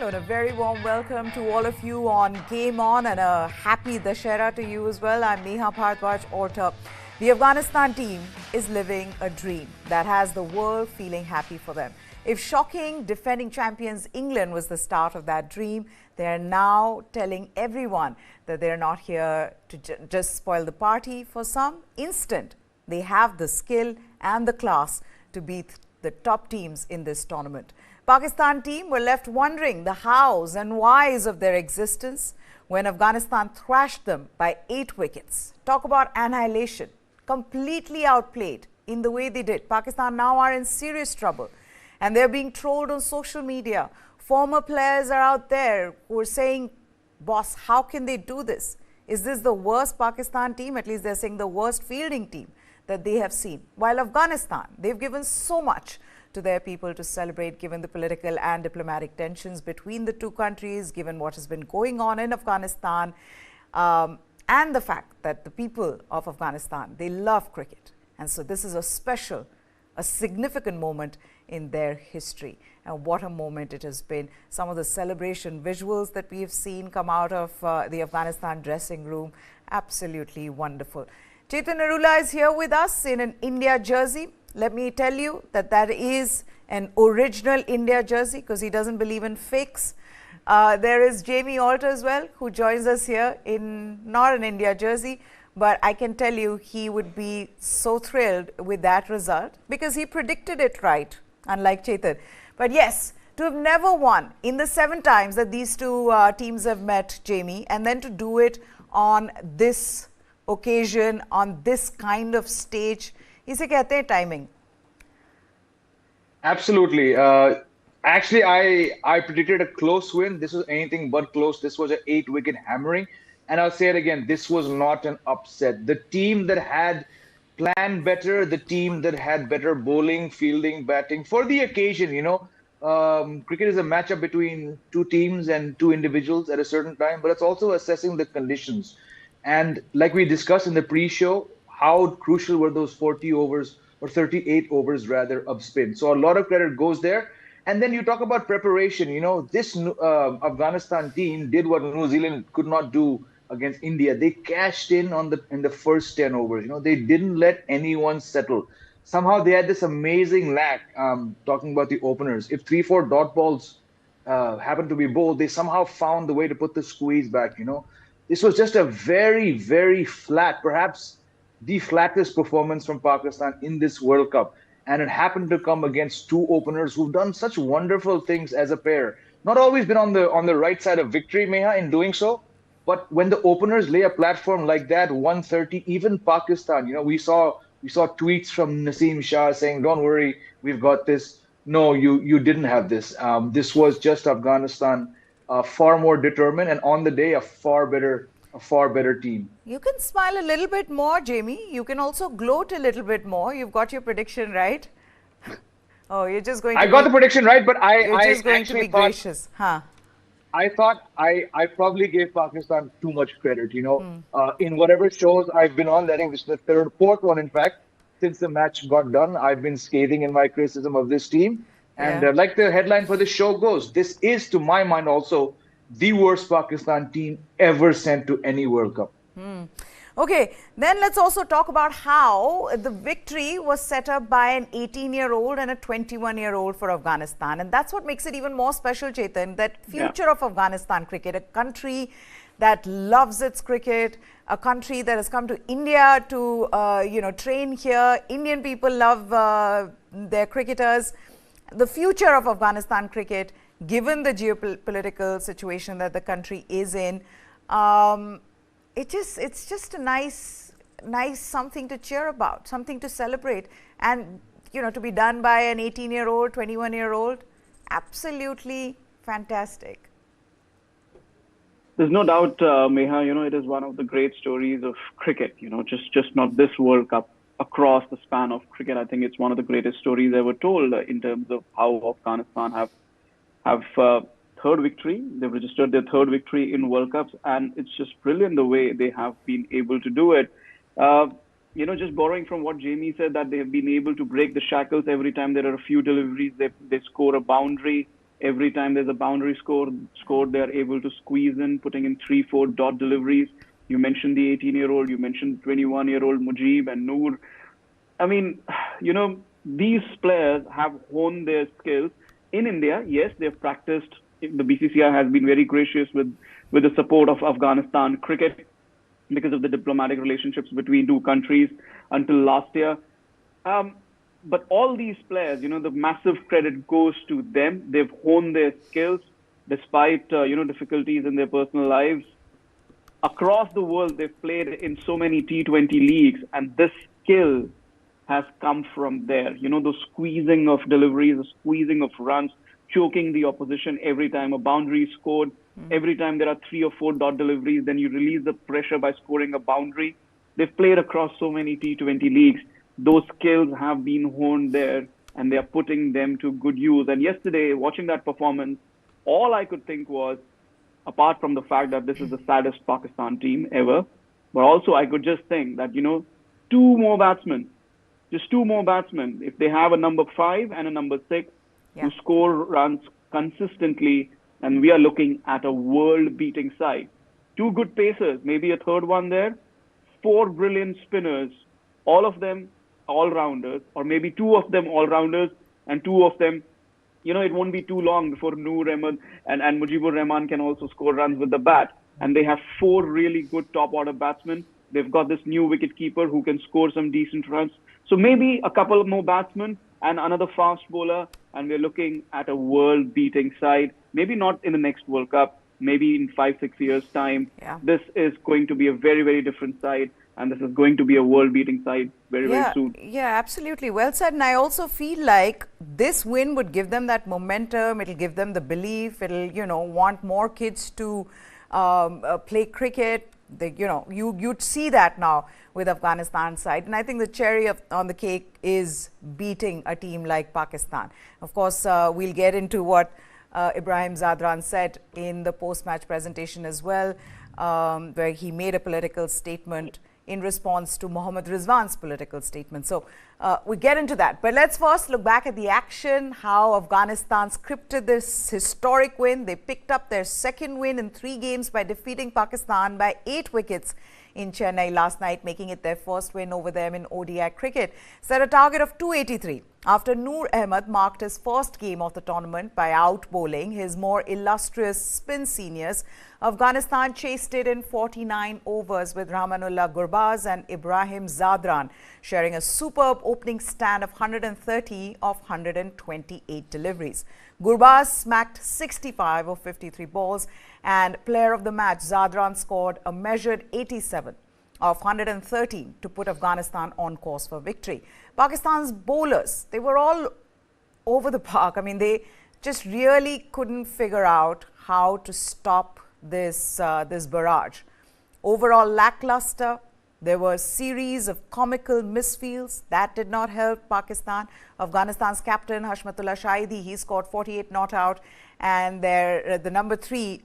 afternoon. A very warm welcome to all of you on Game On and a happy Dashera to you as well. I'm Neha Bhardwaj Orta. The Afghanistan team is living a dream that has the world feeling happy for them. If shocking defending champions England was the start of that dream, they are now telling everyone that they're not here to just spoil the party. For some instant, they have the skill and the class to beat the top teams in this tournament. Pakistan team were left wondering the hows and whys of their existence when Afghanistan thrashed them by 8 wickets. Talk about annihilation. Completely outplayed in the way they did. Pakistan now are in serious trouble and they're being trolled on social media. Former players are out there who are saying, boss, how can they do this? Is this the worst Pakistan team? At least they're saying the worst fielding team that they have seen. While Afghanistan, they've given so much to their people to celebrate, given the political and diplomatic tensions between the two countries, given what has been going on in Afghanistan, and the fact that the people of Afghanistan, they love cricket. And so this is a special, a significant moment in their history. And what a moment it has been. Some of the celebration visuals that we have seen come out of the Afghanistan dressing room, absolutely wonderful. Chetan Narula is here with us in an India jersey. Let me tell you that that is an original India jersey because he doesn't believe in fakes. There is Jamie Alter as well, who joins us here in not an India jersey, but I can tell you he would be so thrilled with that result because he predicted it right, unlike Chetan. But yes, to have never won in the 7 times that these two teams have met, Jamie, and then to do it on this occasion, on this kind of stage, इसे कहते हैं timing. Absolutely. Actually, I predicted a close win. This was anything but close. This was an 8-wicket hammering. And I'll say it again, this was not an upset. The team that had planned better, the team that had better bowling, fielding, batting, for the occasion, cricket is a matchup between 2 teams and 2 individuals at a certain time, but it's also assessing the conditions. And like we discussed in the pre-show, how crucial were those 40 overs or 38 overs rather of spin. So a lot of credit goes there. And then you talk about preparation. This Afghanistan team did what New Zealand could not do against India. They cashed in in the first 10 overs. They didn't let anyone settle. Somehow they had this amazing lack, talking about the openers. If 3-4 dot balls happened to be bowled, they somehow found the way to put the squeeze back. This was just a very, very flat, perhaps the flattest performance from Pakistan in this World Cup. And it happened to come against 2 openers who've done such wonderful things as a pair. Not always been on the right side of victory, Meha, in doing so. But when the openers lay a platform like that, 130, even Pakistan, we saw tweets from Naseem Shah saying, don't worry, we've got this. No, you didn't have this. This was just Afghanistan far more determined, and on the day, a far better team. You can smile a little bit more, Jamie. You can also gloat a little bit more. You've got your prediction right. Oh, you're just going to I got the prediction right, but you're just going to be gracious. Huh? I thought I probably gave Pakistan too much credit, in whatever shows I've been on. I think this is the 4th one, in fact, since the match got done. I've been scathing in my criticism of this team. And like the headline for the show goes, this is, to my mind, also the worst Pakistan team ever sent to any World Cup. Okay, then let's also talk about how the victory was set up by an 18-year-old and a 21-year-old for Afghanistan. And that's what makes it even more special, Chetan, that future of Afghanistan cricket, a country that loves its cricket, a country that has come to India to, train here. Indian people love their cricketers. The future of Afghanistan cricket, given the geopolitical situation that the country is in, it's just a nice something to cheer about, something to celebrate, and to be done by an 18-year-old, 21-year-old, absolutely fantastic. There's no doubt, Meha, it is one of the great stories of cricket, just not this World Cup. Across the span of cricket, I think it's one of the greatest stories ever told in terms of how Afghanistan have 3rd victory. They've registered their 3rd victory in World Cups, and it's just brilliant the way they have been able to do it. Just borrowing from what Jamie said, that they have been able to break the shackles every time there are a few deliveries, they score a boundary. Every time there's a boundary scored, they're able to squeeze in, putting in 3-4 dot deliveries. You mentioned the 18-year-old, you mentioned 21-year-old Mujib and Noor. I mean, these players have honed their skills in India. Yes, they've practiced. The BCCI has been very gracious with the support of Afghanistan cricket because of the diplomatic relationships between two countries until last year. But all these players, the massive credit goes to them. They've honed their skills despite, difficulties in their personal lives. Across the world, they've played in so many T20 leagues, and this skill has come from there. The squeezing of deliveries, the squeezing of runs, choking the opposition every time a boundary is scored. Every time there are 3 or 4 dot deliveries, then you release the pressure by scoring a boundary. They've played across so many T20 leagues. Those skills have been honed there, and they are putting them to good use. And yesterday, watching that performance, all I could think was, apart from the fact that this is the saddest Pakistan team ever, but also I could just think that, two more batsmen, if they have a number 5 and a number 6 who score runs consistently, and we are looking at a world-beating side. 2 good pacers, maybe a third one there, 4 brilliant spinners, all of them all-rounders, or maybe 2 of them all-rounders and 2 of them, it won't be too long before Noor Ahmed and Mujibur Rahman can also score runs with the bat. And they have 4 really good top-order batsmen. They've got this new wicket-keeper who can score some decent runs. So maybe a couple more batsmen and another fast bowler, and we're looking at a world-beating side. Maybe not in the next World Cup, maybe in 5-6 years' time. Yeah. This is going to be a very, very different side, and this is going to be a world-beating side very, very soon. Yeah, absolutely. Well said. And I also feel like this win would give them that momentum. It'll give them the belief. It'll, want more kids to play cricket. You'd see that now with Afghanistan side. And I think the cherry on the cake is beating a team like Pakistan. Of course, we'll get into what Ibrahim Zadran said in the post-match presentation as well, where he made a political statement in response to Mohammad Rizwan's political statement. So we get into that. But let's first look back at the action, how Afghanistan scripted this historic win. They picked up their second win in 3 games by defeating Pakistan by 8 wickets in Chennai last night, making it their first win over them in ODI cricket. Set a target of 283 after Noor Ahmed marked his first game of the tournament by out-bowling his more illustrious spin seniors. Afghanistan chased it in 49 overs with Rahmanullah Gurbaz and Ibrahim Zadran sharing a superb opening stand of 130 of 128 deliveries. Gurbaz smacked 65 of 53 balls, and player of the match Zadran scored a measured 87 of 113 to put Afghanistan on course for victory. Pakistan's bowlers, they were all over the park. I mean, they just really couldn't figure out how to stop this barrage. Overall lackluster. There were a series of comical misfields that did not help Pakistan. Afghanistan's captain Hashmatullah Shahidi, he scored 48 not out, and the number 3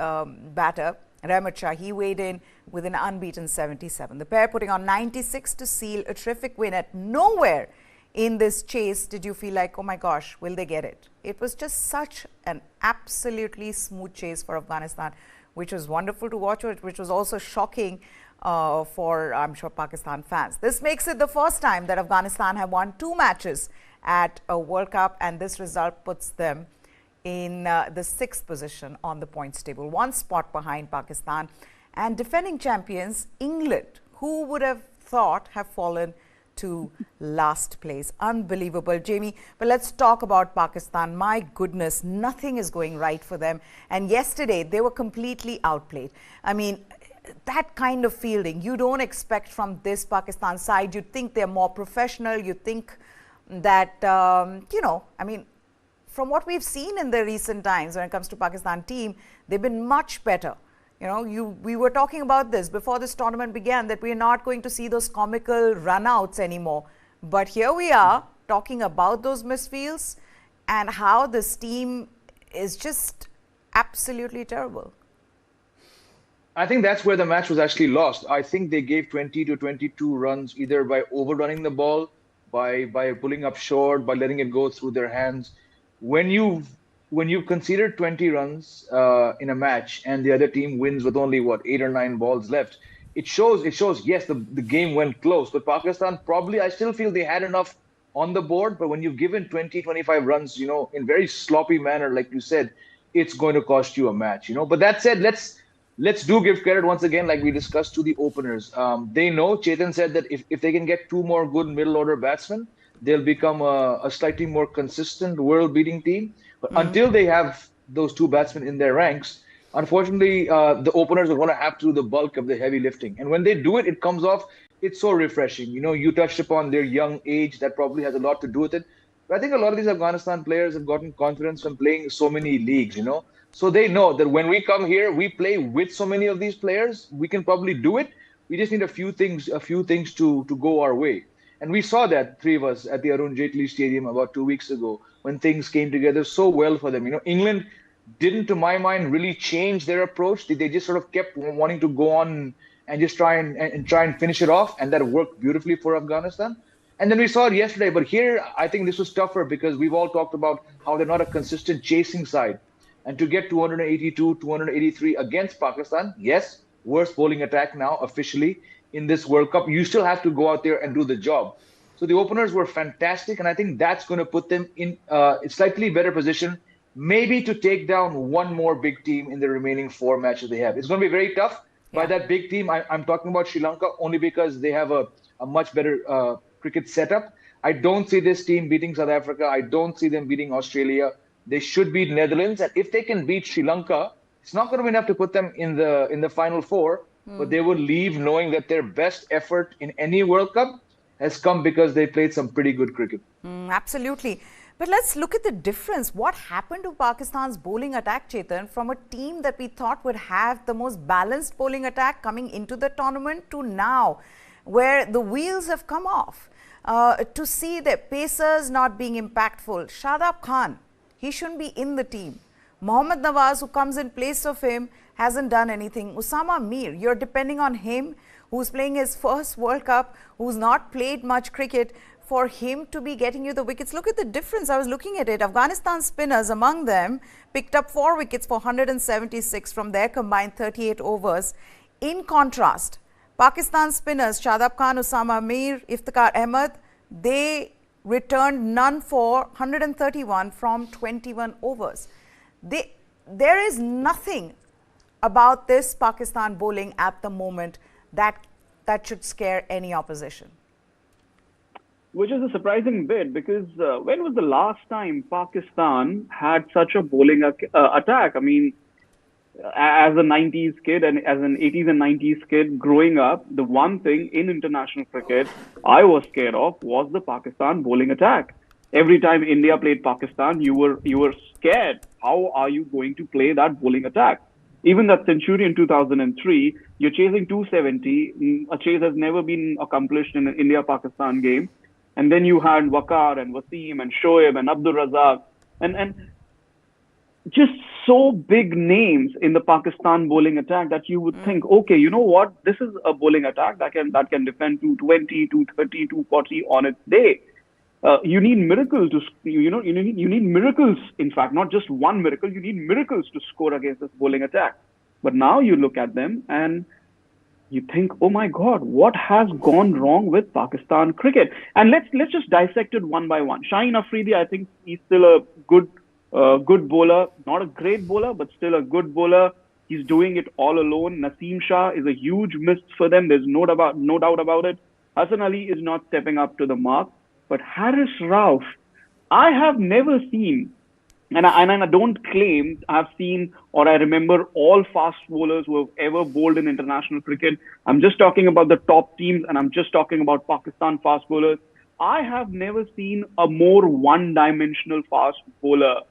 batter Rahmat Shah, he weighed in with an unbeaten 77. The pair putting on 96 to seal a terrific win. At nowhere in this chase did you feel like, oh my gosh, will they get it? It was just such an absolutely smooth chase for Afghanistan, which was wonderful to watch, which was also shocking for, I'm sure, Pakistan fans. This makes it the first time that Afghanistan have won 2 matches at a World Cup, and this result puts them in the 6th position on the points table, 1 spot behind Pakistan. And defending champions England, who would have thought, have fallen to last place. Unbelievable, Jamie. But let's talk about Pakistan. My goodness, nothing is going right for them. And yesterday, they were completely outplayed. I mean, that kind of fielding you don't expect from this Pakistan side. You'd think they're more professional. You think that, I mean, from what we've seen in the recent times when it comes to Pakistan team, they've been much better. We were talking about this before this tournament began, that we're not going to see those comical run-outs anymore. But here we are talking about those misfields and how this team is just absolutely terrible. I think that's where the match was actually lost. I think they gave 20 to 22 runs either by overrunning the ball, by pulling up short, by letting it go through their hands. When you when you've conceded 20 runs in a match and the other team wins with only what 8 or 9 balls left, it shows yes the game went close, but Pakistan probably I still feel they had enough on the board. But when you've given 20, 25 runs, in very sloppy manner, like you said, it's going to cost you a match. But that said, let's do give credit once again, like we discussed, to the openers. They know Chetan said that if they can get two more good middle order batsmen, they'll become a slightly more consistent world beating team. But until they have those two batsmen in their ranks, unfortunately, the openers are going to have to do the bulk of the heavy lifting. And when they do it, it comes off. It's so refreshing. You touched upon their young age. That probably has a lot to do with it. But I think a lot of these Afghanistan players have gotten confidence from playing so many leagues. So they know that when we come here, we play with so many of these players. We can probably do it. We just need a few things to go our way. And we saw that, three of us, at the Arun Jaitley Stadium about 2 weeks ago, when things came together so well for them. England didn't, to my mind, really change their approach. They just sort of kept wanting to go on and just try and finish it off, and that worked beautifully for Afghanistan. And then we saw it yesterday, but here I think this was tougher because we've all talked about how they're not a consistent chasing side. And to get 282, 283 against Pakistan, yes, worst bowling attack now officially in this World Cup. You still have to go out there and do the job. So the openers were fantastic, and I think that's going to put them in a slightly better position, maybe to take down one more big team in the remaining four matches they have. It's going to be very tough. By that big team, I'm talking about Sri Lanka only because they have a much better cricket setup. I don't see this team beating South Africa. I don't see them beating Australia. They should beat Netherlands, and if they can beat Sri Lanka, it's not going to be enough to put them in the final four. But they will leave knowing that their best effort in any World Cup has come because they played some pretty good cricket. Absolutely. But let's look at the difference. What happened to Pakistan's bowling attack, Chetan, from a team that we thought would have the most balanced bowling attack coming into the tournament to now, where the wheels have come off? To see the pacers not being impactful. Shadab Khan, he shouldn't be in the team. Mohammad Nawaz, who comes in place of him, hasn't done anything. Usama Mir, you're depending on him, who's playing his first World Cup, who's not played much cricket, for him to be getting you the wickets. Look at the difference. I was looking at it. Afghanistan spinners, among them, picked up 4 wickets for 176 from their combined 38 overs. In contrast, Pakistan spinners, Shadab Khan, Usama Mir, Iftikhar Ahmed, they returned none for 131 from 21 overs. There is nothing about this Pakistan bowling at the moment that should scare any opposition. Which is a surprising bit because when was the last time Pakistan had such a bowling attack? I mean, as a 90s kid and as an 80s and 90s kid growing up, the one thing in international cricket I was scared of was the Pakistan bowling attack. Every time India played Pakistan, you were scared. How are you going to play that bowling attack? Even that century in 2003, you're chasing 270. A chase has never been accomplished in an India-Pakistan game. And then you had Waqar and Wasim and Shoaib and Abdul Razak and just so big names in the Pakistan bowling attack that you would think, okay, you know what? This is a bowling attack that can defend 220, 230, 240 on its day. You need miracles you need miracles. In fact, not just one miracle. You need miracles to score against this bowling attack. But now you look at them and you think, oh my God, what has gone wrong with Pakistan cricket? And let's just dissect it one by one. Shaheen Afridi, I think he's still a good bowler, not a great bowler, but still a good bowler. He's doing it all alone. Naseem Shah is a huge miss for them. There's no doubt about it. Hassan Ali is not stepping up to the mark. But Haris Rauf, I have never seen, and I don't claim I've seen or I remember all fast bowlers who have ever bowled in international cricket. I'm just talking about the top teams, and I'm just talking about Pakistan fast bowlers. I have never seen a more one-dimensional fast bowler.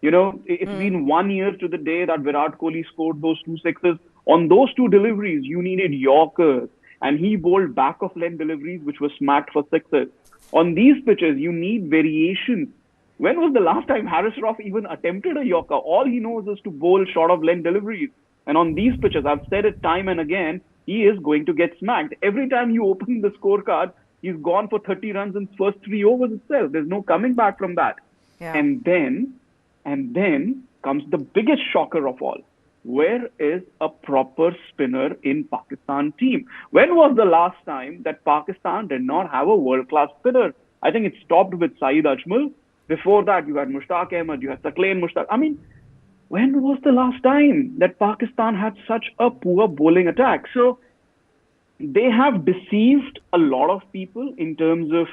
It's been 1 year to the day that Virat Kohli scored those 2 sixes. On those 2 deliveries, you needed Yorkers, and he bowled back-of-length deliveries, which were smacked for sixes. On these pitches, you need variations. When was the last time Haris Rauf even attempted a Yorker? All he knows is to bowl short-of-length deliveries. And on these pitches, I've said it time and again, he is going to get smacked. Every time you open the scorecard, he's gone for 30 runs in first 3 overs itself. There's no coming back from that. Yeah. And then And then comes the biggest shocker of all. Where is a proper spinner in Pakistan team? When was the last time that Pakistan did not have a world-class spinner? I think it stopped with Saeed Ajmal. Before that, you had Mushtaq Ahmed, you had Taqlain Mushtaq. I mean, when was the last time that Pakistan had such a poor bowling attack? So they have deceived a lot of people in terms of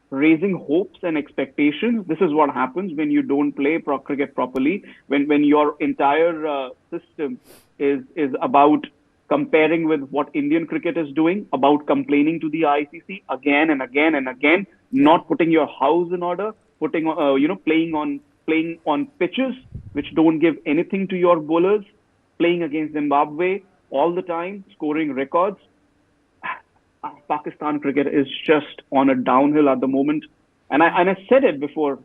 raising hopes and expectations. This is what happens when you don't play cricket properly, when your entire system is about comparing with what Indian cricket is doing, about complaining to the ICC again and again and again, not putting your house in order, playing on pitches which don't give anything to your bowlers, playing against Zimbabwe all the time, scoring records. Pakistan cricket is just on a downhill at the moment. And I said it before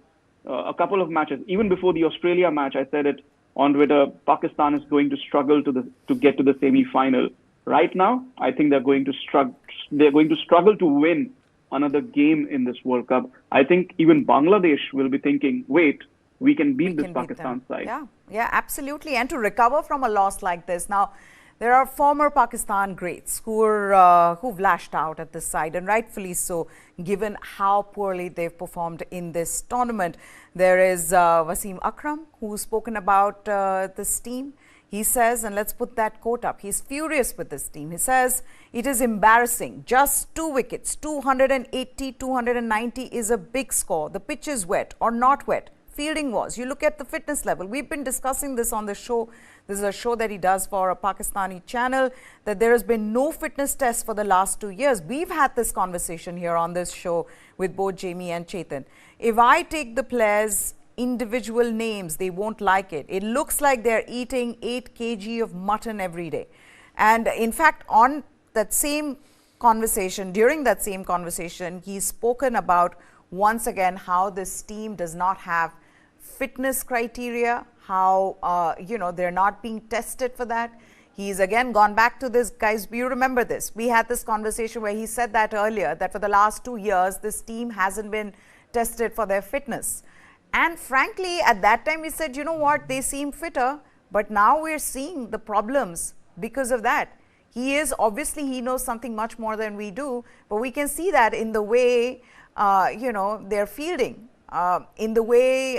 a couple of matches, even before the Australia match, I said it on Twitter, Pakistan is going to struggle to get to the semi-final. Right now, I think they're going to struggle to win another game in this World Cup. I think even Bangladesh will be thinking, wait, we can beat this Pakistan side. Yeah, absolutely. And to recover from a loss like this. Now, there are former Pakistan greats who've lashed out at this side, and rightfully so, given how poorly they've performed in this tournament. There is Wasim Akram, who's spoken about this team. He says, and let's put that quote up, he's furious with this team. He says, it is embarrassing. Just 2 wickets, 280, 290 is a big score. The pitch is wet or not wet. Fielding was. You look at the fitness level. We've been discussing this on the show. This is a show that he does for a Pakistani channel, that there has been no fitness test for the last 2 years. We've had this conversation here on this show with both Jamie and Chetan. If I take the players' individual names, they won't like it. It looks like they're eating 8 kg of mutton every day. And in fact, on that same conversation, during that same conversation, he's spoken about once again how this team does not have fitness criteria, how they're not being tested for that. He's again gone back to this, guys. You remember this? We had this conversation where he said that earlier, that for the last 2 years this team hasn't been tested for their fitness. And frankly, at that time we said, you know what, they seem fitter, but now we're seeing the problems because of that. He knows something much more than we do, but we can see that in the way they're fielding, in the way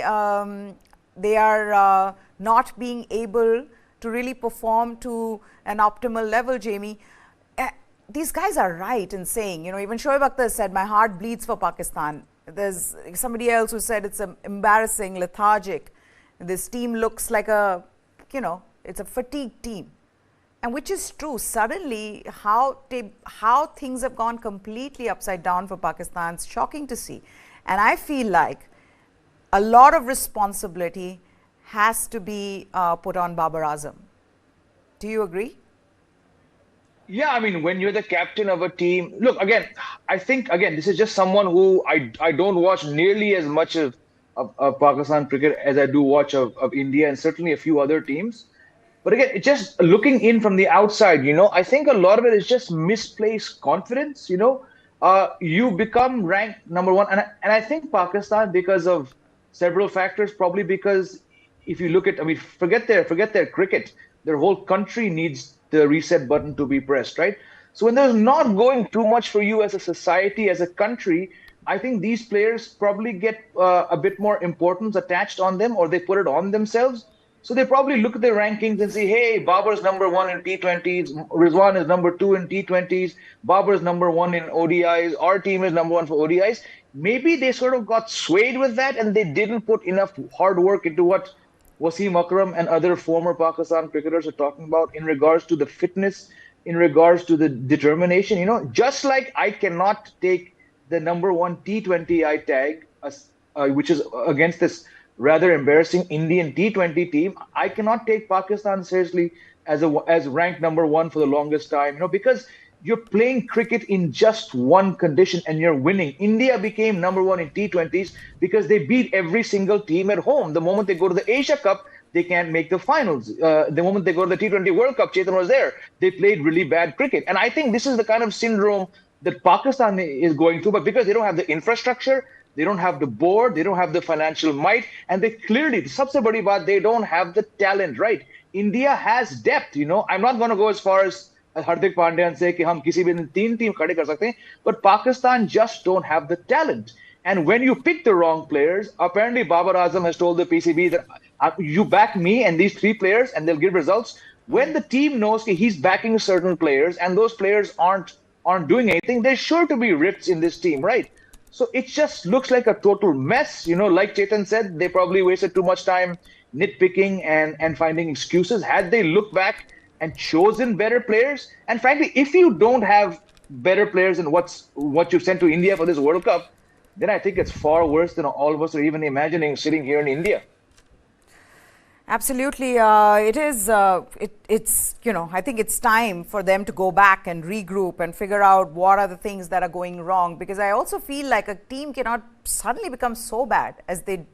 they are not being able to really perform to an optimal level, Jamie. These guys are right in saying, even Shoaib Akhtar said, my heart bleeds for Pakistan. There's somebody else who said it's embarrassing, lethargic. This team looks like it's a fatigued team. And which is true. Suddenly, how things have gone completely upside down for Pakistan, it's shocking to see. And I feel like a lot of responsibility has to be put on Babar Azam. Do you agree? Yeah, I mean, when you're the captain of a team, look, again, I think, this is just someone who I don't watch nearly as much of Pakistan cricket as I do watch of India and certainly a few other teams. But again, just looking in from the outside, I think a lot of it is just misplaced confidence. You become ranked number one. And I think Pakistan, because of several factors, probably because if you look at, forget their cricket, their whole country needs the reset button to be pressed, right? So when there's not going too much for you as a society, as a country, I think these players probably get a bit more importance attached on them, or they put it on themselves. So they probably look at their rankings and say, hey, Babar's number 1 in T20s, Rizwan is number 2 in T20s, Babar's number 1 in ODIs, our team is number 1 for ODIs. Maybe they sort of got swayed with that and they didn't put enough hard work into what Wasim Akram and other former Pakistan cricketers are talking about in regards to the fitness, in regards to the determination. Just like I cannot take the number 1 T20 I tag, which is against this rather embarrassing Indian T20 team, I cannot take Pakistan seriously as ranked number 1 for the longest time, because you're playing cricket in just one condition and you're winning. India became number 1 in T20s because they beat every single team at home. The moment they go to the Asia Cup, they can't make the finals. The moment they go to the T20 World Cup, Chetan was there, they played really bad cricket. And I think this is the kind of syndrome that Pakistan is going through, but because they don't have the infrastructure, they don't have the board, they don't have the financial might, and they clearly, सबसे बड़ी बात, they don't have the talent, right? India has depth, you know. I'm not going to go as far as Hardik Pandya and say कि हम किसी भी तीन team खड़े कर सकते हैं, but Pakistan just don't have the talent. And when you pick the wrong players, apparently Babar Azam has told the PCB that you back me and these three players and they'll give results. When the team knows that he's backing certain players and those players aren't doing anything, there's sure to be rifts in this team, right? So it just looks like a total mess. You know, like Chetan said, they probably wasted too much time nitpicking and finding excuses. Had they looked back and chosen better players, and frankly, if you don't have better players than what you've sent to India for this World Cup, then I think it's far worse than all of us are even imagining sitting here in India. Absolutely, it is. It's I think it's time for them to go back and regroup and figure out what are the things that are going wrong. Because I also feel like a team cannot suddenly become so bad as they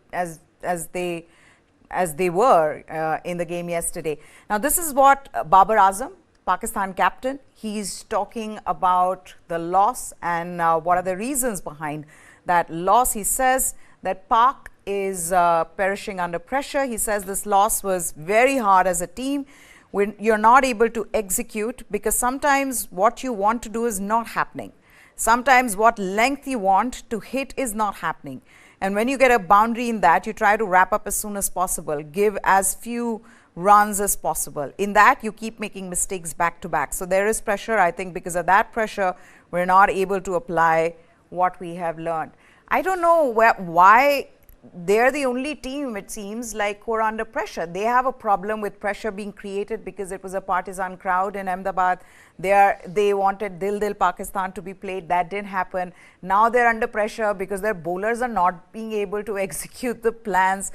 were in the game yesterday. Now, this is what Babar Azam, Pakistan captain, he's talking about the loss and what are the reasons behind that loss. He says that PAK is perishing under pressure. He says this loss was very hard as a team when you're not able to execute, because sometimes what you want to do is not happening. Sometimes what length you want to hit is not happening. And when you get a boundary in that, you try to wrap up as soon as possible, give as few runs as possible. In that, you keep making mistakes back to back. So there is pressure. I think because of that pressure, we're not able to apply what we have learned. I don't know why they're the only team, it seems like, who are under pressure. They have a problem with pressure being created because it was a partisan crowd in Ahmedabad. They wanted Dil Dil Pakistan to be played. That didn't happen. Now they're under pressure because their bowlers are not being able to execute the plans.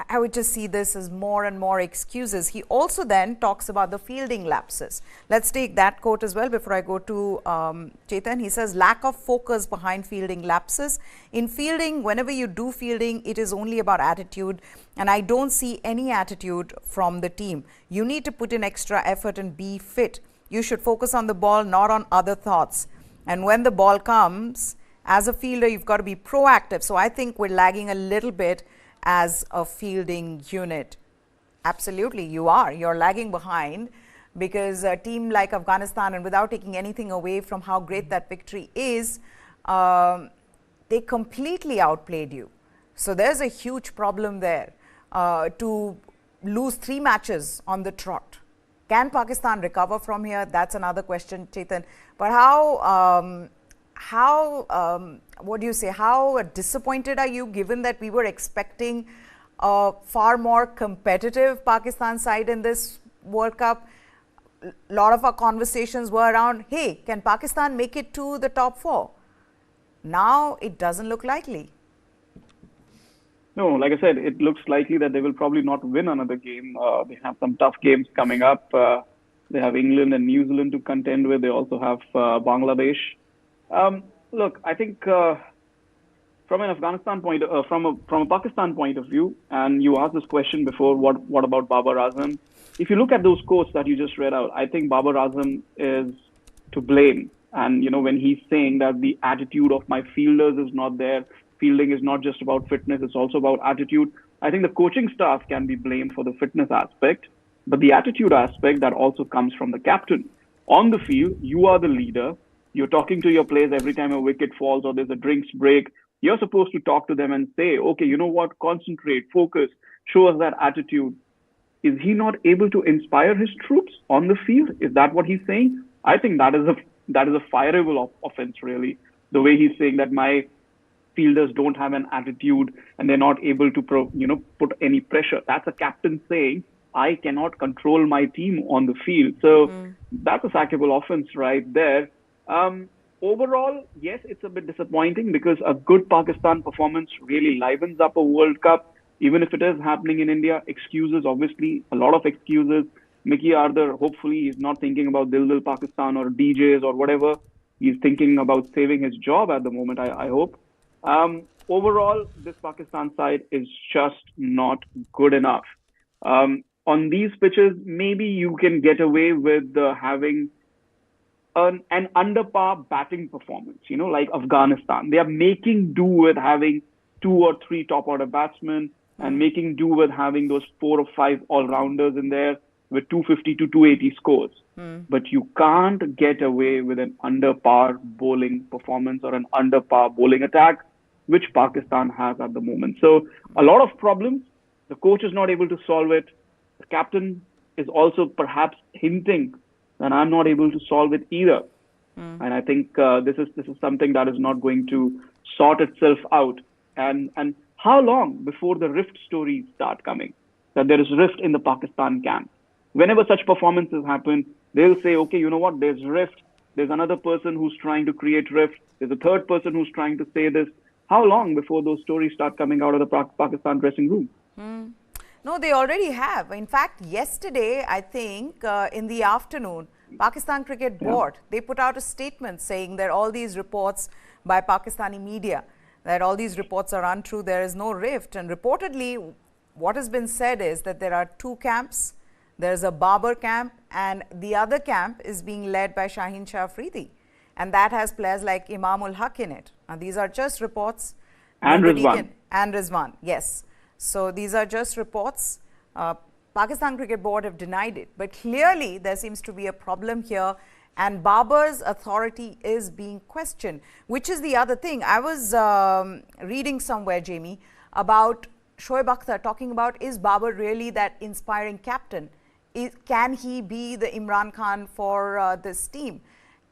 I would just see this as more and more excuses. He also then talks about the fielding lapses. Let's take that quote as well before I go to Chetan. He says, lack of focus behind fielding lapses. In fielding, whenever you do fielding, it is only about attitude. And I don't see any attitude from the team. You need to put in extra effort and be fit. You should focus on the ball, not on other thoughts. And when the ball comes, as a fielder, you've got to be proactive. So I think we're lagging a little bit as a fielding unit. Absolutely, you are. You're lagging behind because a team like Afghanistan, and without taking anything away from how great that victory is, they completely outplayed you. So there's a huge problem there to lose 3 matches on the trot. Can Pakistan recover from here? That's another question, Chetan. But what do you say, how disappointed are you, given that we were expecting a far more competitive Pakistan side in this World Cup? A lot of our conversations were around, hey, can Pakistan make it to the top 4? Now it doesn't look likely. No, like I said, it looks likely that they will probably not win another game. They have some tough games coming up. They have England and New Zealand to contend with. They also have Bangladesh. Look, I think from an Afghanistan point, from a Pakistan point of view, and you asked this question before, what about Babar Azam? If you look at those quotes that you just read out, I think Babar Azam is to blame. And when he's saying that the attitude of my fielders is not there, fielding is not just about fitness, it's also about attitude. I think the coaching staff can be blamed for the fitness aspect, but the attitude aspect that also comes from the captain. On the field, you are the leader. You're talking to your players every time a wicket falls or there's a drinks break. You're supposed to talk to them and say, okay, you know what, concentrate, focus, show us that attitude. Is he not able to inspire his troops on the field? Is that what he's saying? I think that is a fireable offense, really. The way he's saying that my fielders don't have an attitude and they're not able to put any pressure. That's a captain saying, I cannot control my team on the field. So that's a sackable offense right there. Overall, yes, it's a bit disappointing because a good Pakistan performance really livens up a World Cup, even if it is happening in India. Excuses, obviously, a lot of excuses. Mickey Arthur, hopefully, he's not thinking about Dil Dil Pakistan or DJs or whatever. He's thinking about saving his job at the moment, I hope. Overall, this Pakistan side is just not good enough. On these pitches, maybe you can get away with having an under par batting performance, like Afghanistan. They are making do with having 2 or 3 top order batsmen and making do with having those 4 or 5 all-rounders in there with 250 to 280 scores. But you can't get away with an under par bowling performance or an under par bowling attack, which Pakistan has at the moment. So a lot of problems. The coach is not able to solve it. The captain is also perhaps hinting that I'm not able to solve it either. And I think this is something that is not going to sort itself out. And how long before the rift stories start coming? That there is rift in the Pakistan camp. Whenever such performances happen, they'll say, okay, you know what? There's rift. There's another person who's trying to create rift. There's a third person who's trying to say this. How long before those stories start coming out of the Pakistan dressing room? No, they already have. In fact, yesterday, I think in the afternoon, Pakistan Cricket Board, they put out a statement saying that all these reports by Pakistani media, that all these reports are untrue, there is no rift. And reportedly, what has been said is that there are 2 camps. There's a Babar camp and the other camp is being led by Shaheen Shah Afridi. And that has players like Imamul Haq in it. And these are just reports. And Rizwan. And Rizwan, yes. So these are just reports. Pakistan Cricket Board have denied it. But clearly there seems to be a problem here. And Babar's authority is being questioned, which is the other thing. I was reading somewhere, Jamie, about Shoaib Akhtar talking about, is Babar really that inspiring captain? Can he be the Imran Khan for this team?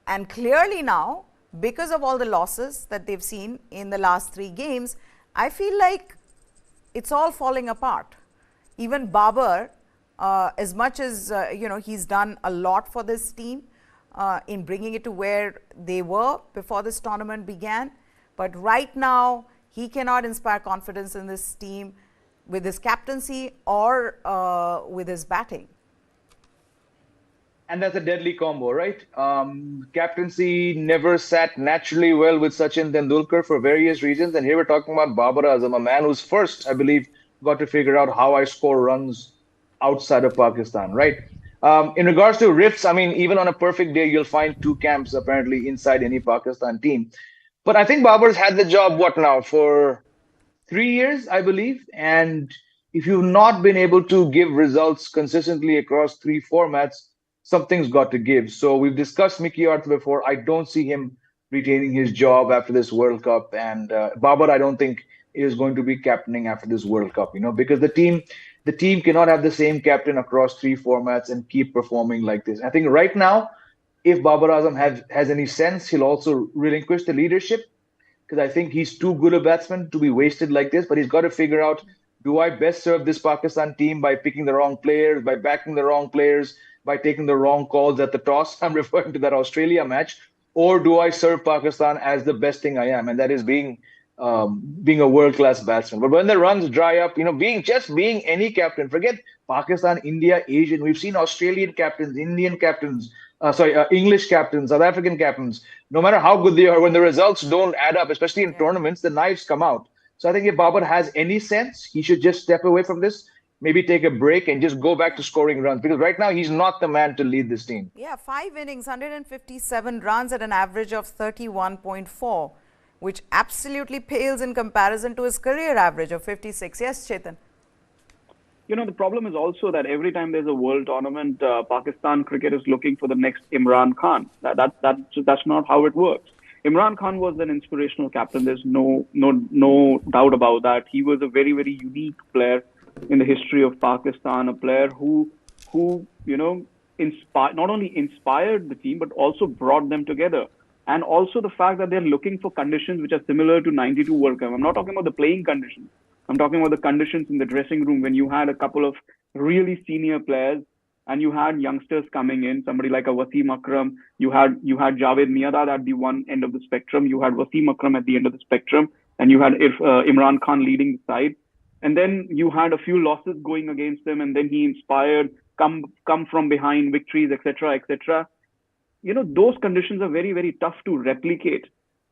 And clearly now, because of all the losses that they've seen in the last 3 games, I feel like it's all falling apart. Even Babar, as much as, he's done a lot for this team in bringing it to where they were before this tournament began. But right now, he cannot inspire confidence in this team with his captaincy or with his batting. And that's a deadly combo, right? Captaincy never sat naturally well with Sachin Tendulkar for various reasons. And here we're talking about Babar Azam, a man who's first, I believe, got to figure out how I score runs outside of Pakistan, right? In regards to rifts, I mean, even on a perfect day, you'll find 2 camps apparently inside any Pakistan team. But I think Babar's had the job, what now, for 3 years, I believe. And if you've not been able to give results consistently across 3 formats, something's got to give. So we've discussed Mickey Arthur before. I don't see him retaining his job after this World Cup. And Babar, I don't think is going to be captaining after this World Cup, because the team cannot have the same captain across 3 formats and keep performing like this. I think right now, if Babar Azam has any sense, he'll also relinquish the leadership, because I think he's too good a batsman to be wasted like this. But he's got to figure out, do I best serve this Pakistan team by picking the wrong players, by backing the wrong players, by taking the wrong calls at the toss? I'm referring to that Australia match. Or do I serve Pakistan as the best thing I am? And that is being a world-class batsman. But when the runs dry up, being any captain, forget Pakistan, India, Asian. We've seen Australian captains, Indian captains, English captains, South African captains. No matter how good they are, when the results don't add up, especially in tournaments, the knives come out. So I think if Babar has any sense, he should just step away from this, maybe take a break and just go back to scoring runs, because right now he's not the man to lead this team. Yeah, 5 innings, 157 runs at an average of 31.4, which absolutely pales in comparison to his career average of 56. Yes, Chetan. The problem is also that every time there's a world tournament, Pakistan cricket is looking for the next Imran Khan. That's not how it works. Imran Khan was an inspirational captain. There's no doubt about that. He was a very, very unique player in the history of Pakistan, a player who not only inspired the team, but also brought them together. And also the fact that they're looking for conditions which are similar to 92 World Cup. I'm not talking about the playing conditions. I'm talking about the conditions in the dressing room when you had a couple of really senior players and you had youngsters coming in, somebody like a Wasim Akram. You had Javed Miandad at the one end of the spectrum. You had Wasim Akram at the end of the spectrum. And you had Imran Khan leading the side. And then you had a few losses going against him. And then he inspired, come from behind victories, etc., etc. Those conditions are very, very tough to replicate.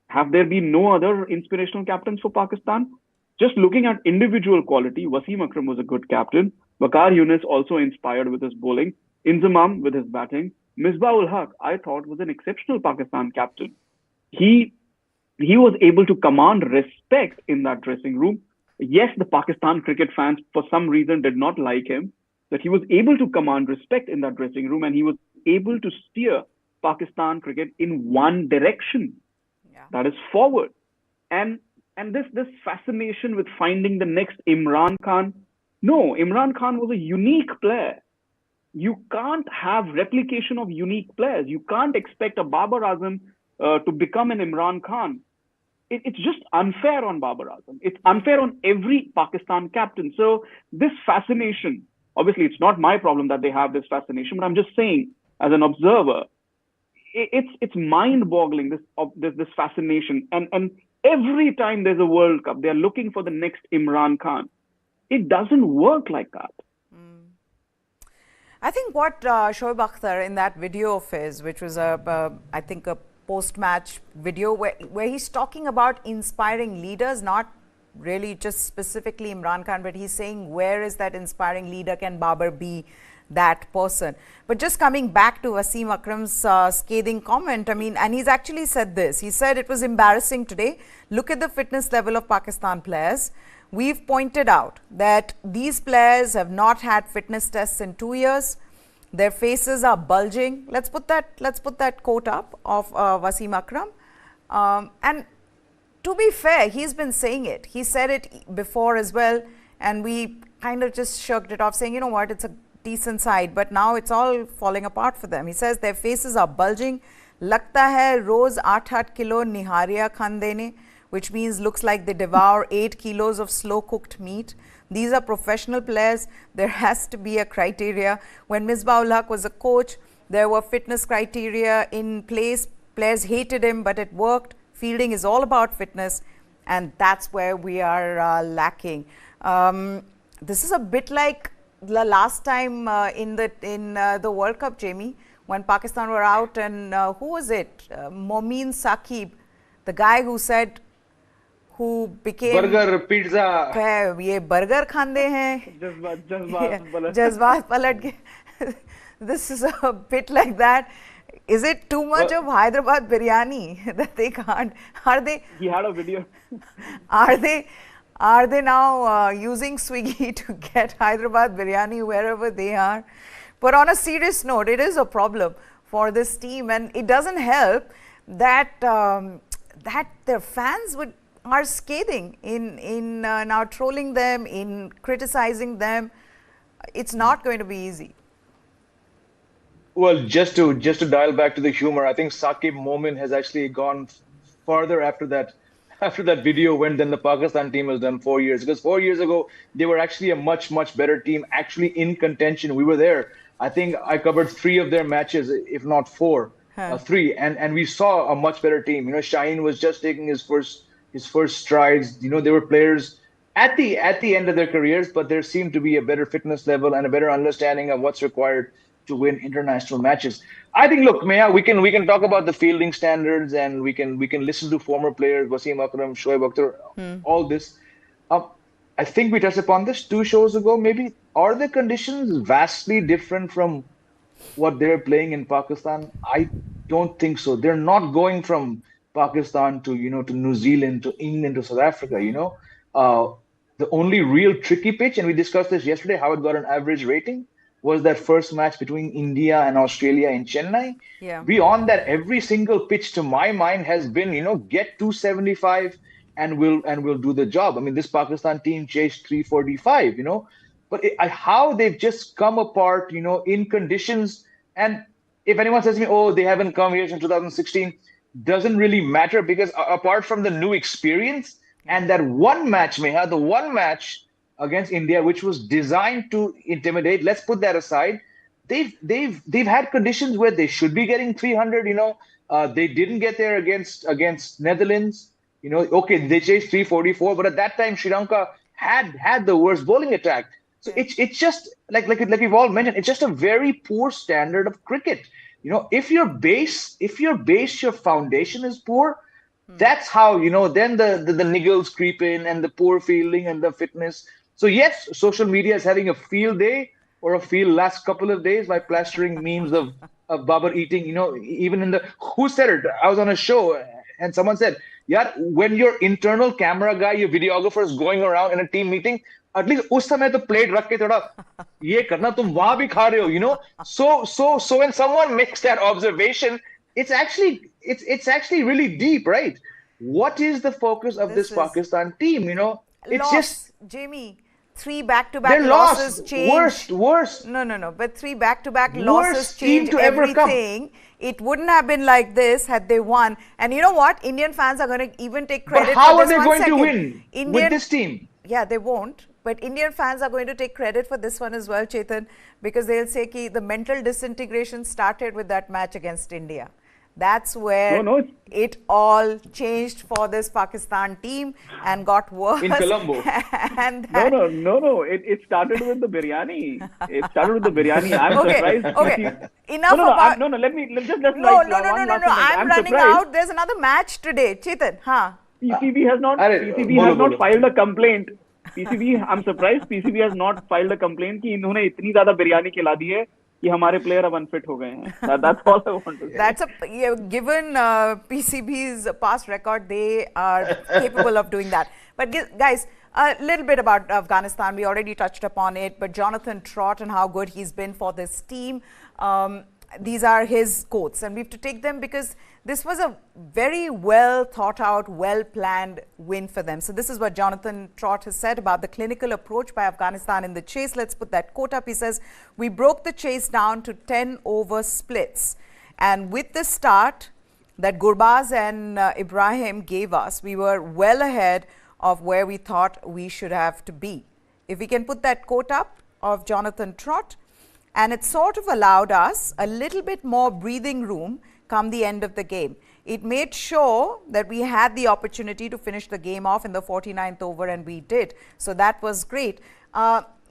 Have there been no other inspirational captains for Pakistan? Just looking at individual quality, Wasim Akram was a good captain. Waqar Younis also inspired with his bowling. Inzamam with his batting. Misbah-ul Haq, I thought, was an exceptional Pakistan captain. He he was able to command respect in that dressing room. Yes, the Pakistan cricket fans, for some reason, did not like him, but he was able to command respect in that dressing room, and he was able to steer Pakistan cricket in one direction, Yeah. that is forward. And this fascination with finding the next Imran Khan. No, Imran Khan was a unique player. You can't have replication of unique players. You can't expect a Babar Azam to become an Imran Khan. It's just unfair on Babar Azam. It's unfair on every Pakistan captain. So this fascination, obviously, it's not my problem that they have this fascination, but I'm just saying, as an observer, it's mind-boggling, this fascination. And every time there's a World Cup, they're looking for the next Imran Khan. It doesn't work like that. I think what Shoaib Akhtar in that video of his, which was I think a post-match video where he's talking about inspiring leaders, not really just specifically Imran Khan, but he's saying where is that inspiring leader? Can Babar be that person? But just coming back to Wasim Akram's scathing comment, I mean, and he's actually said this. He said it was embarrassing today. Look at the fitness level of Pakistan players. We've pointed out that these players have not had fitness tests in 2 years. Their faces are bulging. Let's put that quote up of Wasim Akram. And to be fair, he's been saying it. He said it before as well, and we kind of just shrugged it off, saying, you know what, it's a decent side. But now it's all falling apart for them. He says their faces are bulging. Lagta hai roz 8-8 kilo nihariya khande ne, which means looks like they devour 8 kilos of slow-cooked meat. These are professional players. There has to be a criteria. When Misbah-ul Haq was a coach, there were fitness criteria in place. Players hated him, but it worked. Fielding is all about fitness, and that's where we are lacking. This is a bit like the last time in the World Cup, Jamie, when Pakistan were out, and who was it? Momin Saqib, the guy who said, who became burger pizza, ये burger खांदे हैं, जज्बात पलट के. This is a bit like that. Is it too much of Hyderabad biryani that they can't? Are they? He had a video. Are they now using Swiggy to get Hyderabad biryani wherever they are? But on a serious note, it is a problem for this team, and it doesn't help that that their fans are scathing in now trolling them, in criticizing them. It's not going to be easy. Well, just to dial back to the humor, I think Saqib Momin has actually gone farther after that video went than the Pakistan team has done 4 years. Because 4 years ago, they were actually a much better team, actually in contention. We were there. I think I covered 3 of their matches, if not 4, 3, and we saw a much better team. You know, Shaheen was just taking his first strides. You know, there were players at the end of their careers, but there seemed to be a better fitness level and a better understanding of what's required to win international matches. I think, look, Maya, we can talk about the fielding standards, and we can listen to former players, Wasim Akram, Shoaib Akhtar, all this. I think we touched upon this 2 shows ago, maybe. Are the conditions vastly different from what they're playing in Pakistan? I don't think so. They're not going from Pakistan to New Zealand, to England, to South Africa. The only real tricky pitch, and we discussed this yesterday, how it got an average rating, was that first match between India and Australia in Chennai. Yeah. Beyond that, every single pitch to my mind has been, get 275 and we'll do the job. I mean, this Pakistan team chased 345, but how they've just come apart, in conditions. And if anyone says to me, oh, they haven't come here since 2016, doesn't really matter, because apart from the new experience and that one match, Meha, the one match against India, which was designed to intimidate, let's put that aside. They've had conditions where they should be getting 300. They didn't get there against Netherlands. Okay, they chased 344, but at that time Sri Lanka had the worst bowling attack. So it's just like we've all mentioned, it's just a very poor standard of cricket. If your foundation is poor, that's how then the niggles creep in, and the poor fielding and the fitness. So yes, social media is having a field day, or a field last couple of days, by plastering memes of Babar eating, even in the, who said it? I was on a show and someone said, yeah, when your internal camera guy, your videographer is going around in a team meeting, at least उस समय तो plate रख के थोड़ा ये करना तुम वहां भी खा रहे हो. So when someone makes that observation, it's actually really deep, right? What is the focus of This this is Pakistan team? It's just Jamie. 3 back-to-back they're losses lost. change. Worst. No. But 3 back-to-back Worst losses team change to ever come. everything. It wouldn't have been like this had they won. And you know what? Indian fans are going to even take credit But how for are this. they One going to second. win with this team? Yeah, they won't. But Indian fans are going to take credit for this one as well, Chetan, because they'll say ki the mental disintegration started with that match against India. That's where it all changed for this Pakistan team and got worse. In Colombo. And No. It started with the biryani. It started with the biryani. I'm surprised. Okay. Enough about. No. Let me just one No. last minute. I'm running surprised. out. There's another match today. Chetan, PCB has not filed a complaint. PCB, I'm surprised PCB has not filed a complaint कि इन्होंने इतनी ज़्यादा बिरयानी खिला दी है कि हमारे player अब unfit हो गए हैं. That's all I want to say. Given PCB's past record, they are capable of doing that. But guys, a little bit about Afghanistan. We already touched upon it, but Jonathan Trot and how good he's been for this team. These are his quotes, and we have to take them because this was a very well thought out, well planned win for them. So this is what Jonathan Trot has said about the clinical approach by Afghanistan in the chase. Let's put that quote up. He says, "We broke the chase down to 10 over splits, and with the start that Gurbaz and Ibrahim gave us, we were well ahead of where we thought we should have to be." If we can put that quote up of Jonathan Trot, and it sort of allowed us a little bit more breathing room come the end of the game. It made sure that we had the opportunity to finish the game off in the 49th over, and we did. So that was great.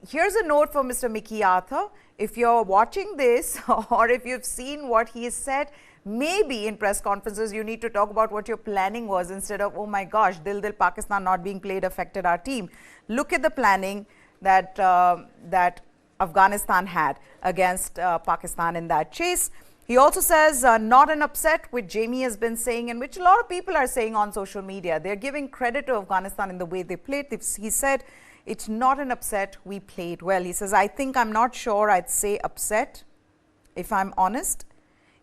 Here's a note for Mr. Mickey Arthur. If you're watching this or if you've seen what he has said, maybe in press conferences you need to talk about what your planning was instead of, oh my gosh, Dil Dil Pakistan not being played affected our team. Look at the planning that Afghanistan had against Pakistan in that chase. He also says not an upset, which Jamie has been saying and which a lot of people are saying on social media. They're giving credit to Afghanistan in the way they played. He said it's not an upset, we played well. He says, I'm not sure I'd say upset, if I'm honest.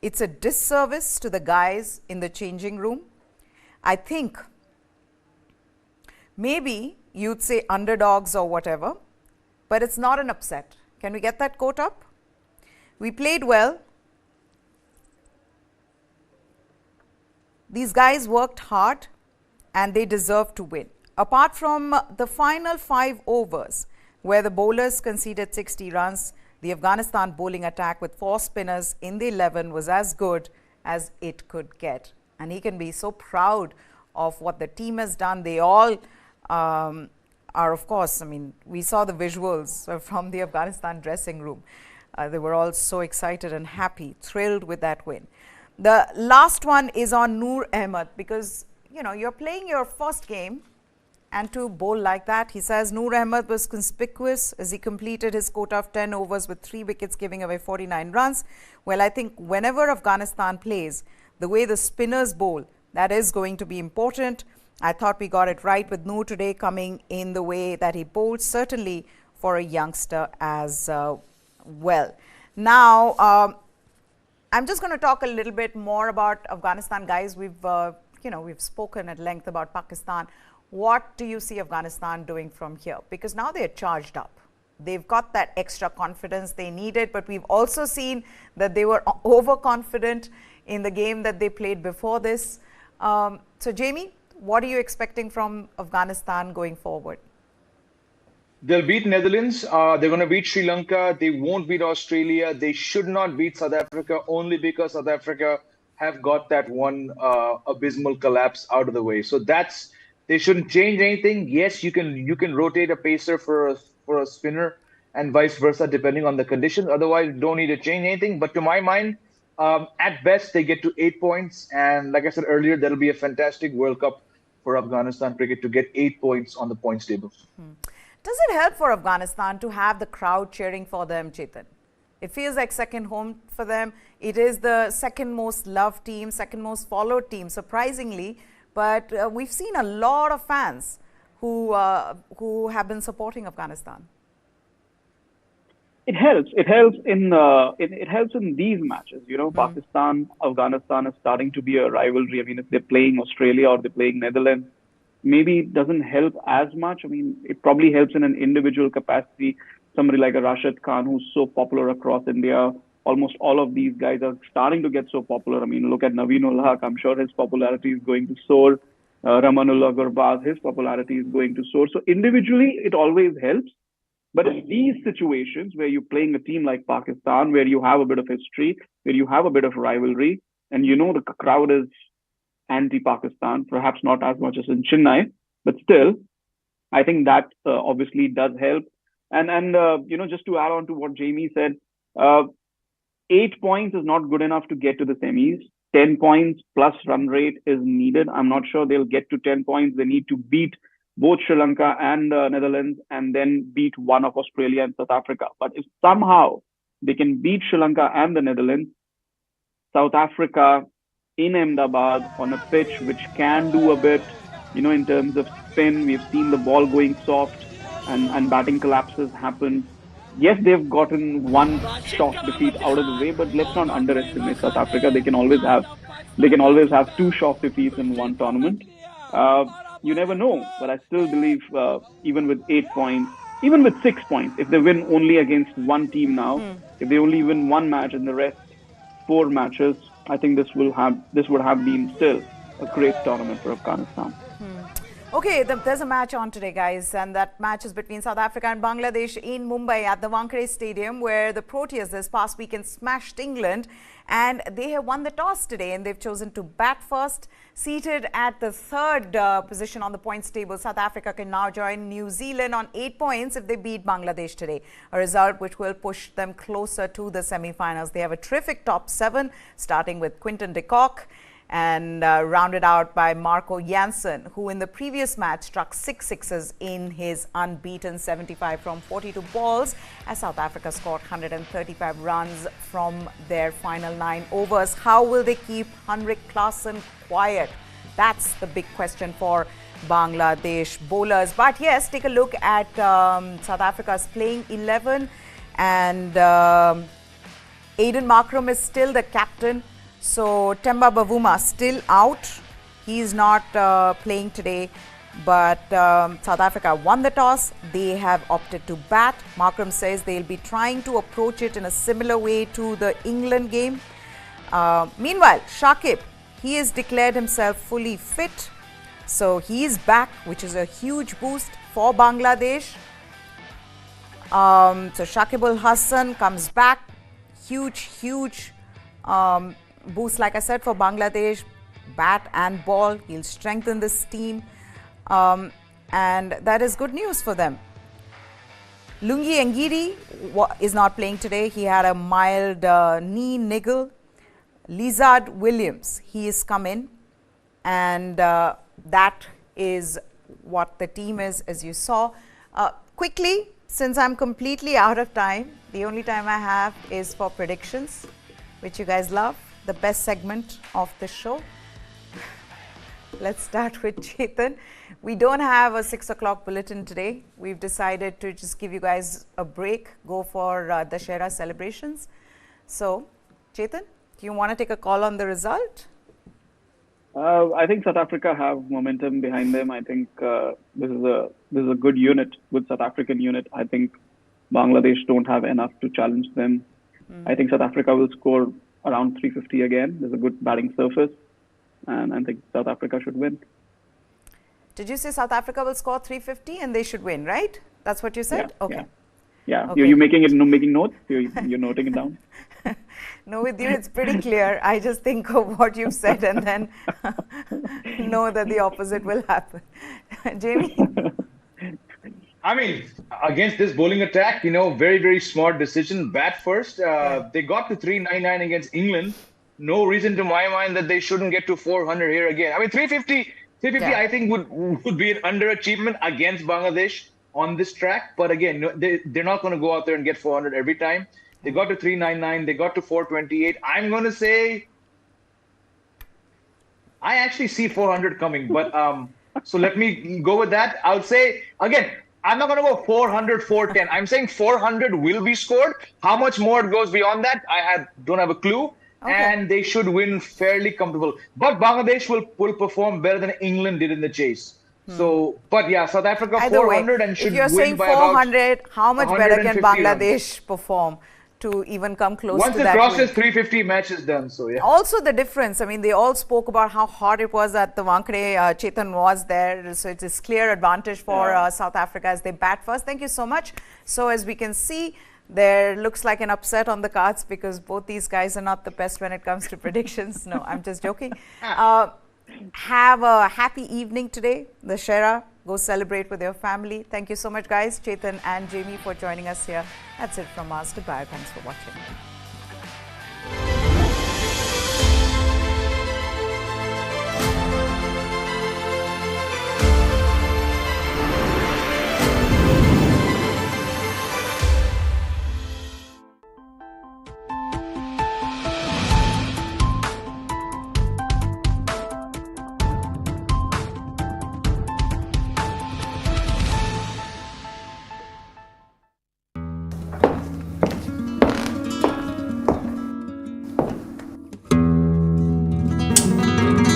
It's a disservice to the guys in the changing room. I think maybe you'd say underdogs or whatever, but it's not an upset. Can we get that quote up? We played well. These guys worked hard and they deserve to win. Apart from the final 5 overs where the bowlers conceded 60 runs, the Afghanistan bowling attack with 4 spinners in the 11 was as good as it could get. And he can be so proud of what the team has done. They all are, of course, we saw the visuals from the Afghanistan dressing room. They were all so excited and happy, thrilled with that win. The last one is on Noor Ahmed because, you're playing your first game and to bowl like that. He says Noor Ahmed was conspicuous as he completed his quota of 10 overs with 3 wickets, giving away 49 runs. Well, I think whenever Afghanistan plays, the way the spinners bowl, that is going to be important. I thought we got it right with Noor today coming in the way that he bowled, certainly for a youngster as well. Now, I'm just going to talk a little bit more about Afghanistan, guys. We've spoken at length about Pakistan. What do you see Afghanistan doing from here? Because now they're charged up. They've got that extra confidence they needed, but we've also seen that they were overconfident in the game that they played before this. So, Jamie, what are you expecting from Afghanistan going forward? They'll beat Netherlands. They're going to beat Sri Lanka. They won't beat Australia. They should not beat South Africa only because South Africa have got that one abysmal collapse out of the way. So they shouldn't change anything. Yes, you can rotate a pacer for a spinner and vice versa depending on the conditions. Otherwise, you don't need to change anything. But to my mind, at best they get to 8 points. And like I said earlier, that'll be a fantastic World Cup for Afghanistan cricket to get 8 points on the points table. Does it help for Afghanistan to have the crowd cheering for them, Chetan? It feels like second home for them. It is the second most loved team, second most followed team, surprisingly. But we've seen a lot of fans who have been supporting Afghanistan. It helps. It helps in these matches. Pakistan, Afghanistan is starting to be a rivalry. I mean, if they're playing Australia or they're playing Netherlands, maybe it doesn't help as much. I mean, it probably helps in an individual capacity. Somebody like a Rashid Khan, who's so popular across India. Almost all of these guys are starting to get so popular. I mean, look at Naveen Haq. I'm sure his popularity is going to soar. Ramanullah Gurbaz, his popularity is going to soar. So individually, it always helps. But in these situations where you're playing a team like Pakistan, where you have a bit of history, where you have a bit of rivalry, and the crowd is anti-Pakistan, perhaps not as much as in Chennai, but still, I think that obviously does help. And just to add on to what Jamie said, 8 points is not good enough to get to the semis. 10 points plus run rate is needed. I'm not sure they'll get to 10 points. They need to beat both Sri Lanka and Netherlands, and then beat one of Australia and South Africa. But if somehow they can beat Sri Lanka and the Netherlands, South Africa in Ahmedabad on a pitch which can do a bit, in terms of spin, we've seen the ball going soft and batting collapses happen. Yes, they've gotten one shock defeat out of the way, but let's not underestimate South Africa. They can always have two shock defeats in one tournament. You never know, but I still believe even with 8 points, even with 6 points, if they win only against one team now, if they only win one match and the rest 4 matches, I think this would have been still a great tournament for Afghanistan. Okay, there's a match on today, guys, and that match is between South Africa and Bangladesh in Mumbai at the Wankhede Stadium, where the Proteas this past weekend smashed England, and they have won the toss today, and they've chosen to bat first. Seated at the third position on the points table, South Africa can now join New Zealand on 8 points if they beat Bangladesh today, a result which will push them closer to the semi-finals. They have a terrific top 7, starting with Quinton de Kock, and rounded out by Marco Jansen, who in the previous match struck 6 sixes in his unbeaten 75 from 42 balls, as South Africa scored 135 runs from their final 9 overs. How will they keep Henrik Klaasen quiet? That's the big question for Bangladesh bowlers. But yes, take a look at South Africa's playing 11, and Aiden Markram is still the captain. So Temba Bavuma still out. He's not playing today, but South Africa won the toss. They have opted to bat. Markram says they'll be trying to approach it in a similar way to the England game. Meanwhile, Shakib, he has declared himself fully fit. So he is back, which is a huge boost for Bangladesh. So Shakib Al Hassan comes back. Huge boost, like I said, for Bangladesh, bat and ball. He'll strengthen this team, and that is good news for them. Lungi Ngidi is not playing today. He had a mild knee niggle. Lizard Williams, he is come in, and that is what the team is, as you saw. Quickly, since I'm completely out of time, the only time I have is for predictions, which you guys love. The best segment of the show. Let's start with Chetan. We don't have a 6 o'clock bulletin today. We've decided to just give you guys a break, go for Dussehra celebrations. So, Chetan, do you want to take a call on the result? I think South Africa have momentum behind them. I think this is a good unit, good South African unit. I think Bangladesh don't have enough to challenge them. I think South Africa will score around 350 again. There's a good batting surface, and I think South Africa should win. Did you say South Africa will score 350 and they should win, right? That's what you said? Yeah, okay. Yeah. Okay. You're making notes? You're noting it down? No, with you it's pretty clear. I just think of what you've said and then know that the opposite will happen. Jamie? I mean, against this bowling attack, very smart decision. Bat first. They got to 399 against England. No reason to my mind that they shouldn't get to 400 here again. I mean, 350 I think would be an underachievement against Bangladesh on this track. But again, they're not going to go out there and get 400 every time. They got to 399. They got to 428. I'm going to say, I actually see 400 coming, but so let me go with that. I'll say, again, I'm not going to go 400, 410. I'm saying 400 will be scored. How much more it goes beyond that, don't have a clue. Okay. And they should win fairly comfortable. But Bangladesh will perform better than England did in the chase. So, but yeah, South Africa Either 400 way, and should if you're win saying by 400, how much better can 150 Bangladesh perform to even come close Once to that? Once it crosses 350, match is done. So yeah. Also the difference. I mean, they all spoke about how hard it was at the Wankhede. Chetan was there, so it is clear advantage for South Africa as they bat first. Thank you so much. So as we can see, there looks like an upset on the cards because both these guys are not the best when it comes to predictions. No, I'm just joking. Have a happy evening today. The Shera, go celebrate with your family. Thank you so much, guys, Chetan and Jamie, for joining us here. That's it from us. Goodbye. Thanks for watching.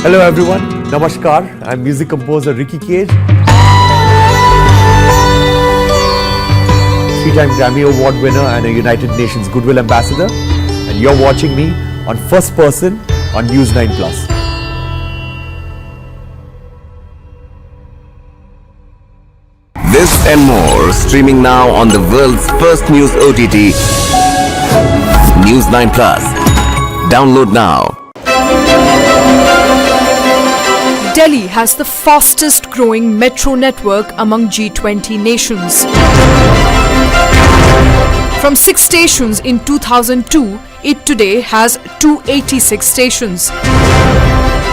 Hello everyone, Namaskar. I'm music composer Ricky Cage. 3-time Grammy Award winner and a United Nations Goodwill Ambassador. And you're watching me on First Person on News 9+. This and more streaming now on the world's first news OTT, News 9+. Download now. Delhi has the fastest growing metro network among G20 nations. From 6 stations in 2002, it today has 286 stations.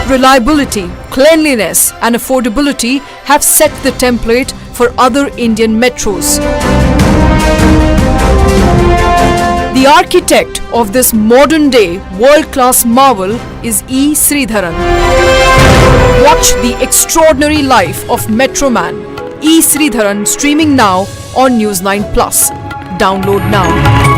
Reliability, cleanliness and affordability have set the template for other Indian metros. The architect of this modern-day world-class marvel is E. Sridharan. Watch the extraordinary life of Metroman E. Sridharan streaming now on News 9+. Download now.